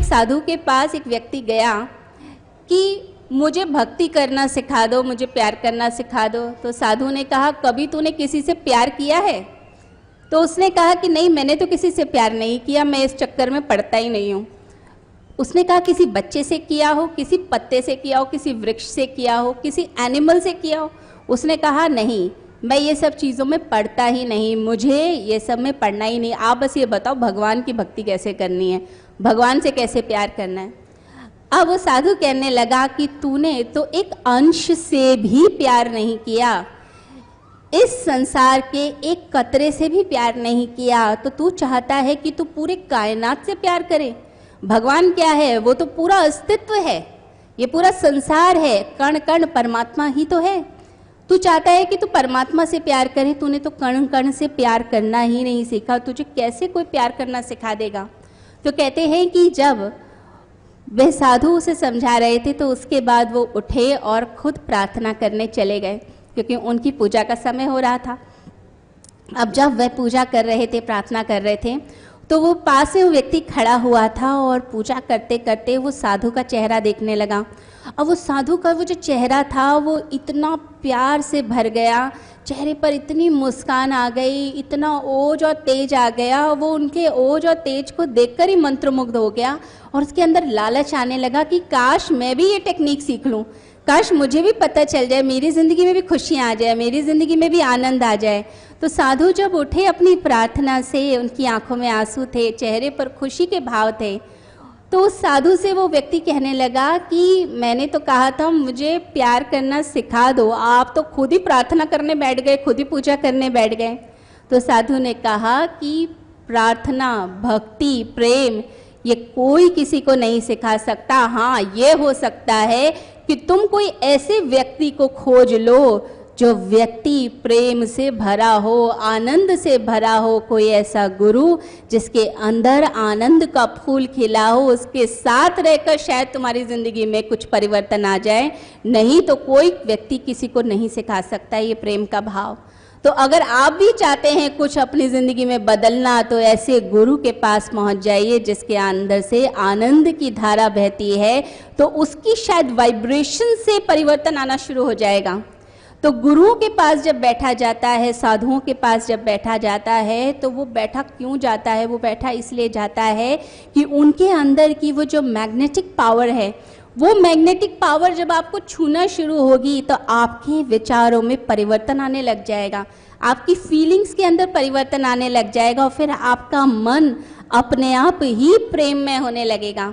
साधु के पास एक व्यक्ति गया कि मुझे भक्ति करना सिखा दो, मुझे प्यार करना सिखा दो। तो साधु ने कहा, कभी तूने किसी से प्यार किया है? तो उसने कहा कि नहीं, मैंने तो किसी से प्यार नहीं किया, मैं इस चक्कर में पड़ता ही नहीं हूँ। उसने कहा, किसी बच्चे से किया हो, किसी पत्ते से किया हो, किसी वृक्ष से किया हो, किसी एनिमल से किया हो? उसने कहा, नहीं, मैं ये सब चीज़ों में पढ़ता ही नहीं, मुझे ये सब में पढ़ना ही नहीं। आप बस ये बताओ भगवान की भक्ति कैसे करनी है, भगवान से कैसे प्यार करना है। अब वो साधु कहने लगा कि तूने तो एक अंश से भी प्यार नहीं किया, इस संसार के एक कतरे से भी प्यार नहीं किया, तो तू चाहता है कि तू पूरे कायनात से प्यार करे। भगवान क्या है? वो तो पूरा अस्तित्व है, ये पूरा संसार है, कण कण परमात्मा ही तो है। तू चाहता है कि तू परमात्मा से प्यार करे, तूने तो कण कण से प्यार करना ही नहीं सीखा, तुझे कैसे कोई प्यार करना सिखा देगा? तो कहते हैं कि जब वह साधु उसे समझा रहे थे तो उसके बाद वो उठे और खुद प्रार्थना करने चले गए, क्योंकि उनकी पूजा का समय हो रहा था। अब जब वह पूजा कर रहे थे, प्रार्थना कर रहे थे, तो वो पास में वो व्यक्ति खड़ा हुआ था और पूजा करते करते वो साधु का चेहरा देखने लगा। अब वो साधु का वो जो चेहरा था वो इतना प्यार से भर गया, चेहरे पर इतनी मुस्कान आ गई, इतना ओज और तेज आ गया। वो उनके ओज और तेज को देखकर ही मंत्रमुग्ध हो गया और उसके अंदर लालच आने लगा कि काश मैं भी ये टेक्निक सीख लूँ, काश मुझे भी पता चल जाए, मेरी ज़िंदगी में भी खुशियाँ आ जाए, मेरी ज़िंदगी में भी आनंद आ जाए। तो साधु जब उठे अपनी प्रार्थना से, उनकी आंखों में आंसू थे, चेहरे पर खुशी के भाव थे, तो उस साधु से वो व्यक्ति कहने लगा कि मैंने तो कहा था मुझे प्यार करना सिखा दो, आप तो खुद ही प्रार्थना करने बैठ गए, खुद ही पूजा करने बैठ गए। तो साधु ने कहा कि प्रार्थना, भक्ति, प्रेम ये कोई किसी को नहीं सिखा सकता। हाँ, ये हो सकता है कि तुम कोई ऐसे व्यक्ति को खोज लो जो व्यक्ति प्रेम से भरा हो, आनंद से भरा हो, कोई ऐसा गुरु जिसके अंदर आनंद का फूल खिला हो, उसके साथ रहकर शायद तुम्हारी ज़िंदगी में कुछ परिवर्तन आ जाए। नहीं तो कोई व्यक्ति किसी को नहीं सिखा सकता ये प्रेम का भाव। तो अगर आप भी चाहते हैं कुछ अपनी ज़िंदगी में बदलना, तो ऐसे गुरु के पास पहुंच जाइए जिसके अंदर से आनंद की धारा बहती है, तो उसकी शायद वाइब्रेशन से परिवर्तन आना शुरू हो जाएगा। तो गुरुओं के पास जब बैठा जाता है, साधुओं के पास जब बैठा जाता है, तो वो बैठा क्यों जाता है? वो बैठा इसलिए जाता है कि उनके अंदर की वो जो मैग्नेटिक पावर है, वो मैग्नेटिक पावर जब आपको छूना शुरू होगी तो आपके विचारों में परिवर्तन आने लग जाएगा, आपकी फीलिंग्स के अंदर परिवर्तन आने लग जाएगा और फिर आपका मन अपने आप ही प्रेम में होने लगेगा।